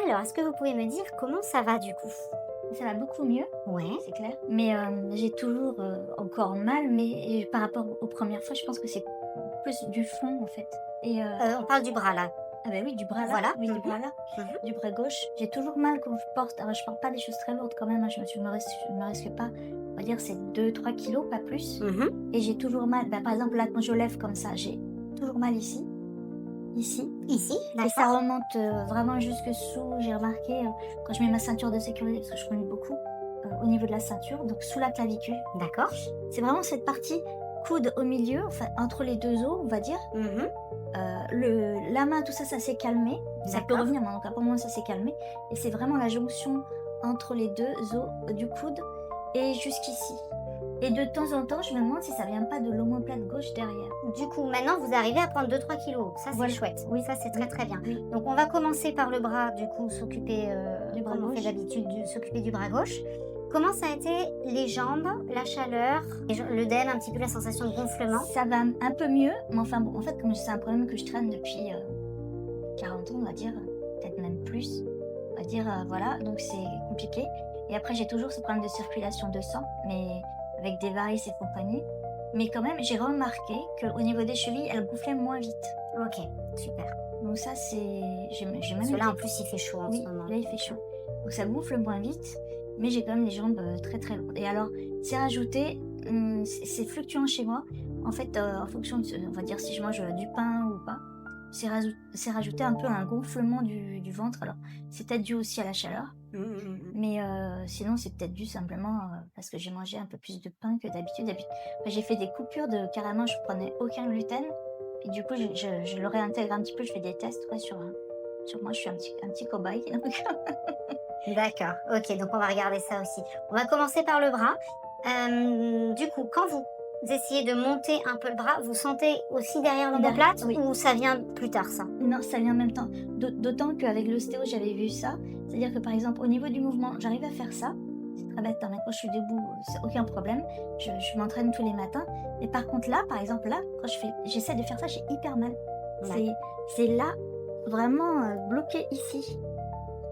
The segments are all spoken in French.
Alors, est-ce que vous pouvez me dire comment ça va du coup? Ça va beaucoup mieux, Ouais, c'est clair. Mais j'ai toujours, encore mal, mais par rapport aux premières fois, je pense que c'est plus du fond, en fait. Et on parle du bras là. ah bah oui, du bras là, Voilà. oui, du Mmh. bras là, Mmh. du bras gauche. J'ai toujours mal quand je porte, alors je porte pas des choses très lourdes quand même, hein, je me risque pas, on va dire c'est 2 3 kilos, pas plus. Mmh. Et j'ai toujours mal, bah, par exemple là, quand je lève comme ça, j'ai toujours mal ici, ici. Ici, Et ça d'accord. remonte, vraiment jusque sous, j'ai remarqué, quand je mets ma ceinture de sécurité, parce que je conduis beaucoup, au niveau de la ceinture, donc sous la clavicule. D'accord. C'est vraiment cette partie coude au milieu, enfin entre les 2 os, on va dire. Mmh. La main, tout ça, ça s'est calmé. Ça peut D'accord. revenir, mais en tout cas pour moi, ça s'est calmé. Et c'est vraiment la jonction entre les 2 os du coude et jusqu'ici. Et de temps en temps, je me demande si ça vient pas de l'omoplate gauche derrière. Du coup, maintenant, vous arrivez à prendre 2-3 kilos. Ça, c'est Voilà. chouette. Oui, Ça, c'est oui, très, très bien. oui. Donc, on va commencer par le bras, du coup, s'occuper, Du bras comme on fait gauche. d'habitude, s'occuper du bras gauche. Comment ça a été les jambes, la chaleur, l'œdème, un petit peu la sensation de gonflement? Ça va un peu mieux, mais enfin bon, en fait, comme c'est un problème que je traîne depuis 40 ans, on va dire, peut-être même plus, on va dire, voilà, donc c'est compliqué. Et après, j'ai toujours ce problème de circulation de sang, mais avec des varices et compagnie. Mais quand même, j'ai remarqué qu'au niveau des chevilles, elles gonflaient moins vite. Ok, super. Donc ça, c'est... J'ai Parce même que là, en été... plus, il fait chaud en ce Oui, moment. là, il fait chaud. Donc ça gonfle moins vite, mais j'ai quand même les jambes très très lourdes. Et alors, c'est rajouté, c'est fluctuant chez moi. En fait, en fonction de, on va dire, si je mange du pain ou pas, c'est rajouté un peu un gonflement du ventre. Alors, c'est peut-être dû aussi à la chaleur, mais sinon, c'est peut-être dû simplement parce que j'ai mangé un peu plus de pain que d'habitude. Après, j'ai fait des coupures de carrément, je prenais aucun gluten. Puis du coup, je le réintègre un petit peu, je fais des tests ouais, sur moi, je suis un petit cobaye. Donc, D'accord, ok, donc on va regarder ça aussi. On va commencer par le bras. Du coup, quand vous essayez de monter un peu le bras, vous sentez aussi derrière l'omoplate oui. ou ça vient plus tard ça? Non, ça vient en même temps. D'autant qu'avec l'ostéo, j'avais vu ça. C'est-à-dire que par exemple, au niveau du mouvement, j'arrive à faire ça. C'est très bête, hein, mais quand je suis debout, c'est aucun problème. Je m'entraîne tous les matins. Et par contre, là, par exemple, là, quand j'essaie de faire ça, j'ai hyper mal. Ouais. C'est là, vraiment bloqué ici.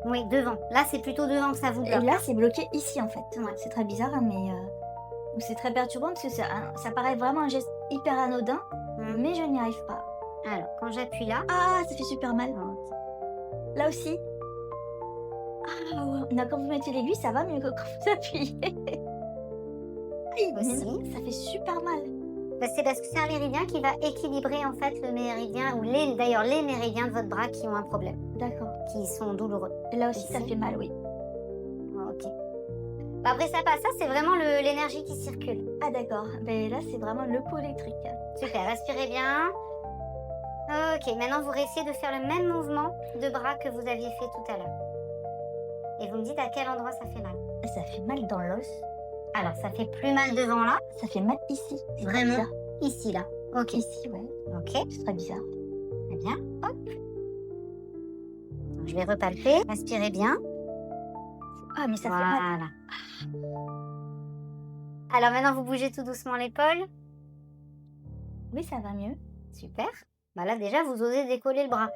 Oui, devant. Là, c'est plutôt devant que ça vous Et bloque. là, c'est bloqué ici, en fait. Ouais. C'est très bizarre, hein, mais c'est très perturbant parce que ça paraît vraiment un geste hyper anodin, Mhm. mais je n'y arrive pas. Alors, quand j'appuie là, Ah, ça fait super mal. ok. Là aussi. Ah ouais. Non, quand vous mettez l'aiguille, ça va mieux que quand vous appuyez. Aïe, mais non, Aussi. ça fait super mal. Bah, c'est parce que c'est un méridien qui va équilibrer en fait le méridien, ou d'ailleurs les méridiens de votre bras qui ont un problème, D'accord. qui sont douloureux. Et là aussi, ça Ici. fait mal, oui. Ok. Bah, après ça passe, ça c'est vraiment l'énergie qui circule. Ah d'accord. Mais là, c'est vraiment le coup électrique. Super, respirez bien. Ok, maintenant vous réessayez de faire le même mouvement de bras que vous aviez fait tout à l'heure. Et vous me dites à quel endroit ça fait mal. Ça fait mal dans l'os. Alors, ça fait plus mal devant là, Ça fait mal ici. C'est très vraiment bizarre. ici là. Ok, Ici, ouais. ok, C'est très bizarre. très bien. Hop. Donc, je vais repalper. Respirez bien. Ah, mais ça fait mal. Voilà. Alors maintenant, vous bougez tout doucement l'épaule. Oui, ça va mieux. Super. Bah là, déjà, vous osez décoller le bras.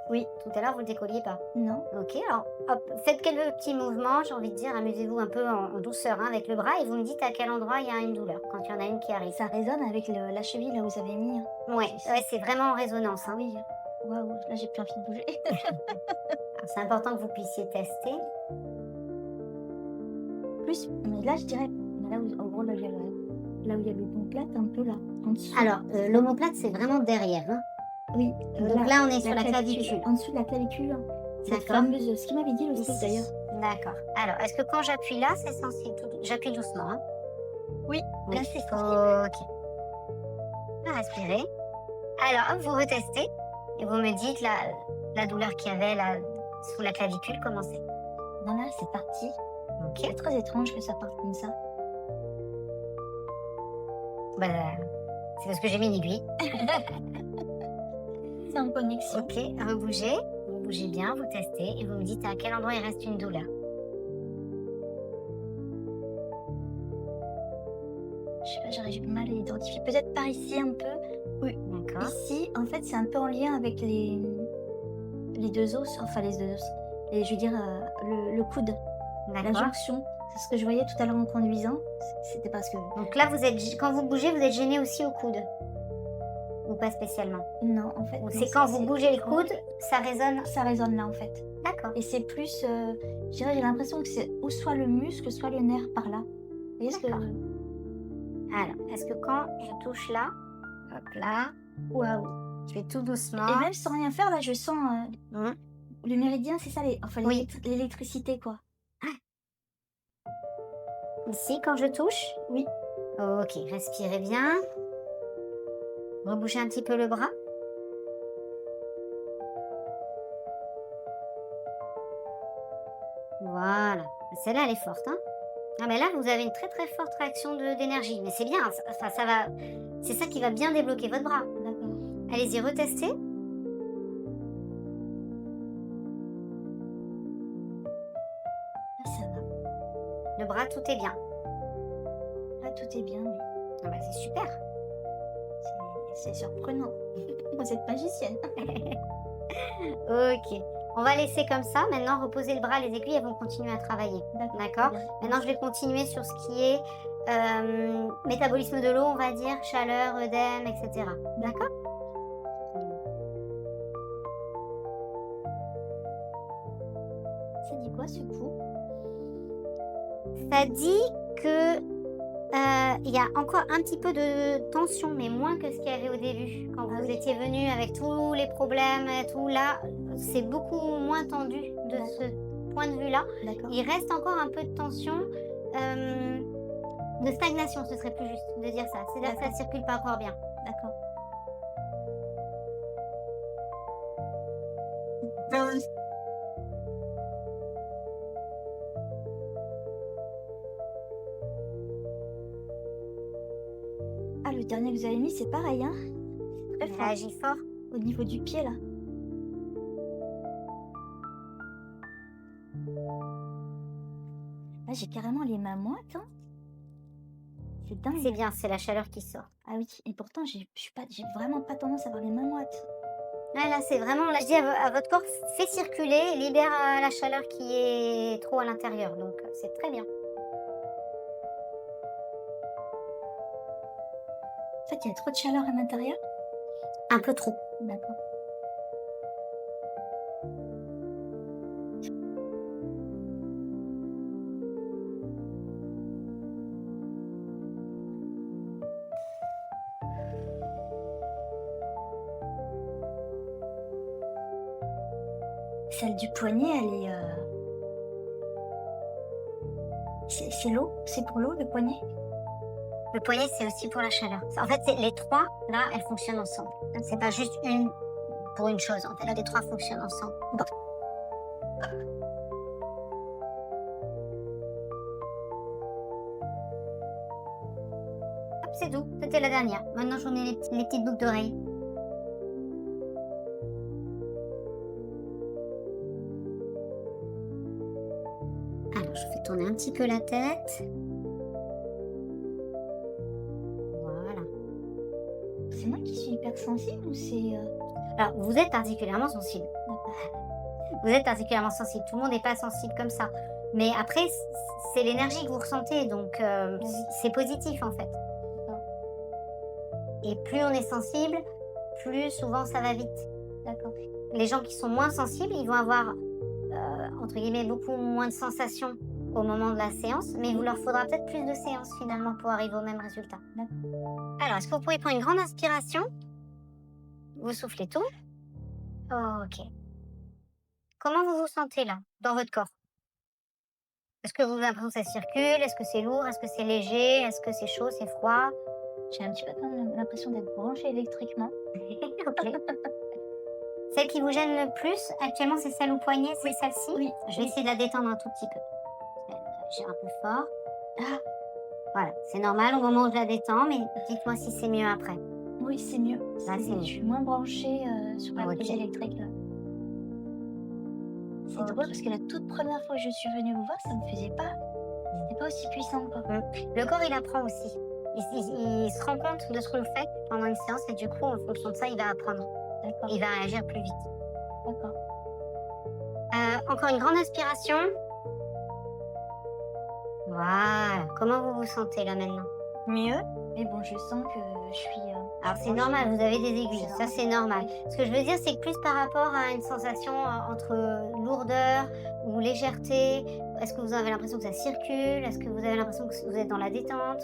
Oui. Tout à l'heure, vous le décolliez pas. Non. Ok, alors hop, faites quelques petits mouvements, j'ai envie de dire, amusez-vous un peu en douceur hein, avec le bras et vous me dites à quel endroit il y a une douleur, quand il y en a une qui arrive. Ça résonne avec la cheville, là où vous avez mis. Ouais, ouais, c'est vraiment en résonance. Ah Hein. oui. Waouh, là, j'ai plus envie de bouger. Alors, c'est important que vous puissiez tester. Plus, mais là, je dirais, là où, en gros, là où il y a le l'omoplate, un peu là, en dessous. Alors, l'omoplate, c'est vraiment derrière. Hein. Oui. Donc là, on est sur la clavicule. En dessous de la clavicule. Cette D'accord. fameuse, ce qu'il m'avait dit l'ostéo Ici. d'ailleurs. D'accord. Alors, est-ce que quand j'appuie là, c'est sensible? J'appuie doucement. Hein. Oui, Oui. là, c'est sensible. Ok. Respirez. Alors, hop, vous retestez et vous me dites la douleur qu'il y avait là sous la clavicule, comment c'est? Non, là, c'est parti. Ok. C'est très étrange que ça parte comme ça. Bah, c'est parce que j'ai mis une aiguille. C'est en connexion. Ok, rebougez. Vous bougez bien, vous testez et vous me dites à quel endroit il reste une douleur. Je sais pas, j'arrive mal à l'identifier. Peut-être par ici un peu. Oui. D'accord. Ici, en fait, c'est un peu en lien avec les deux os, enfin les deux os, et je veux dire le coude, la D'accord. jonction. C'est ce que je voyais tout à l'heure en conduisant. C'était parce que Donc là, quand vous bougez, vous êtes gêné aussi au coude? Ou pas spécialement? non, en fait, Ou non, c'est quand vous bougez le coude, ça résonne? ça résonne là en fait. D'accord. Et c'est plus, je dirais, j'ai l'impression que c'est ou soit le muscle, soit le nerf par là. Vous voyez ce que D'accord. Alors, est-ce que quand je touche là, hop là, waouh! je vais tout Et doucement. même sans rien faire, là, je sens Mmh. le méridien, c'est ça, enfin Oui. l'électricité, quoi. Ici, quand je touche? Oui. Ok, respirez bien. Rebougez un petit peu le bras. Voilà. Celle-là, elle est forte, hein? Ah, mais là, vous avez une très très forte réaction d'énergie. Mais c'est bien, ça va. C'est ça qui va bien débloquer votre bras. D'accord. Allez-y, retestez. Ah, ça va. Le bras, tout est bien. Là, tout est bien, oui. Ah bah, c'est super. C'est surprenant. Vous êtes magicienne. Ok. On va laisser comme ça. Maintenant, reposez le bras, les aiguilles, elles vont continuer à travailler. D'accord? Très bien. Maintenant, je vais continuer sur ce qui est métabolisme de l'eau, on va dire, chaleur, œdème, etc. D'accord? Ça dit quoi, ce coup? Ça dit que il y a encore un petit peu de tension, mais moins que ce qu'il y avait au début. Quand Ah vous oui? étiez venu avec tous les problèmes et tout, là, c'est beaucoup moins tendu de ce point de vue-là. D'accord. Il reste encore un peu de tension, de stagnation, ce serait plus juste de dire ça. C'est-à-dire que ça circule pas encore bien. D'accord. Ah, le dernier que vous avez mis, c'est pareil, hein? C'est très Elle fort. agit fort. Au niveau du pied, là. Là, j'ai carrément les mains moites, hein? C'est dingue. C'est bien, c'est la chaleur qui sort. Ah oui, et pourtant, j'ai vraiment pas tendance à avoir les mains moites. Là, c'est vraiment, là, je dis à votre corps, fait circuler, et libère la chaleur qui est trop à l'intérieur. Donc, c'est très bien. En fait, il y a trop de chaleur à l'intérieur. Un peu trop. D'accord. Celle du poignet, elle est. C'est l'eau? C'est pour l'eau, le poignet? Le poignet, c'est aussi pour la chaleur. En fait, c'est les trois, là, elles fonctionnent ensemble. C'est pas juste une pour une chose, en fait. Les trois fonctionnent ensemble. Bon. Hop, c'est tout. C'était la dernière. Maintenant, j'en ai les petites boucles d'oreilles. Alors, je fais tourner un petit peu la tête. Voilà. C'est moi qui suis hypersensible ou c'est. Alors, vous êtes particulièrement sensible. Vous êtes particulièrement sensible. Tout le monde n'est pas sensible comme ça. Mais après, c'est l'énergie que vous ressentez, donc c'est positif en fait. Et plus on est sensible, plus souvent ça va vite. D'accord. Les gens qui sont moins sensibles, ils vont avoir, entre guillemets, beaucoup moins de sensations au moment de la séance, mais il vous leur faudra peut-être plus de séances finalement pour arriver au même résultat. Alors, est-ce que vous pouvez prendre une grande inspiration? Vous soufflez tout. Ok. Comment vous vous sentez là, dans votre corps? Est-ce que vous avez l'impression que ça circule? Est-ce que c'est lourd? Est-ce que c'est léger? Est-ce que c'est chaud? C'est froid? J'ai un petit peu quand même l'impression d'être branchée électriquement. Ok. Celle qui vous gêne le plus actuellement, c'est celle au poignet, c'est celle-ci? Oui. Je vais essayer de la détendre un tout petit peu. J'ai un peu fort. Ah, voilà, c'est normal au moment où je la détends, mais dites-moi si c'est mieux après. Oui, c'est mieux. Là, c'est mieux. Je suis moins branchée sur la Ok. prise électrique là. C'est Ok. drôle parce que la toute première fois que je suis venue vous voir, ça ne faisait pas. C'était pas aussi puissant quoi. Le corps, il apprend aussi. Il se rend compte de ce qu'on fait pendant une séance et du coup, en fonction de ça, il va apprendre. D'accord. Il va réagir plus vite. D'accord. Encore encore une grande inspiration. Voilà. Comment vous vous sentez là maintenant? Mieux, mais bon, je sens que je suis. Alors c'est franchie, normal, vous avez des aiguilles, ça c'est normal. Oui. Ce que je veux dire, c'est que plus par rapport à une sensation entre lourdeur ou légèreté, est-ce que vous avez l'impression que ça circule? Est-ce que vous avez l'impression que vous êtes dans la détente?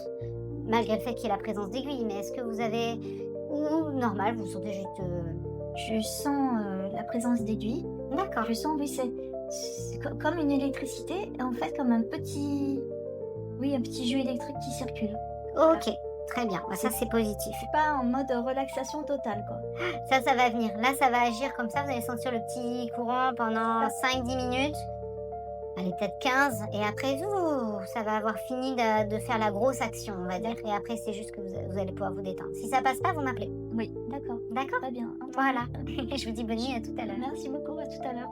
Malgré le fait qu'il y ait la présence d'aiguilles, mais est-ce que vous avez... Ou normal, vous sentez juste... Je sens la présence d'aiguilles. D'accord. Je sens, oui, c'est comme une électricité, en fait, comme un petit. Oui, un petit jus électrique qui circule. Ok, très bien. Bah, ça c'est positif. Je suis pas en mode relaxation totale, quoi. Ça va venir. Là, ça va agir comme ça. Vous allez sentir le petit courant pendant 5-10 minutes. Allez, peut-être 15. Et après, ça va avoir fini de faire la grosse action, on va dire. Et après, c'est juste que vous allez pouvoir vous détendre. Si ça passe pas, vous m'appelez. Oui, d'accord. D'accord? Très bien. Entendu. Voilà. Je vous dis bonne nuit, à tout à l'heure. Merci beaucoup, à tout à l'heure.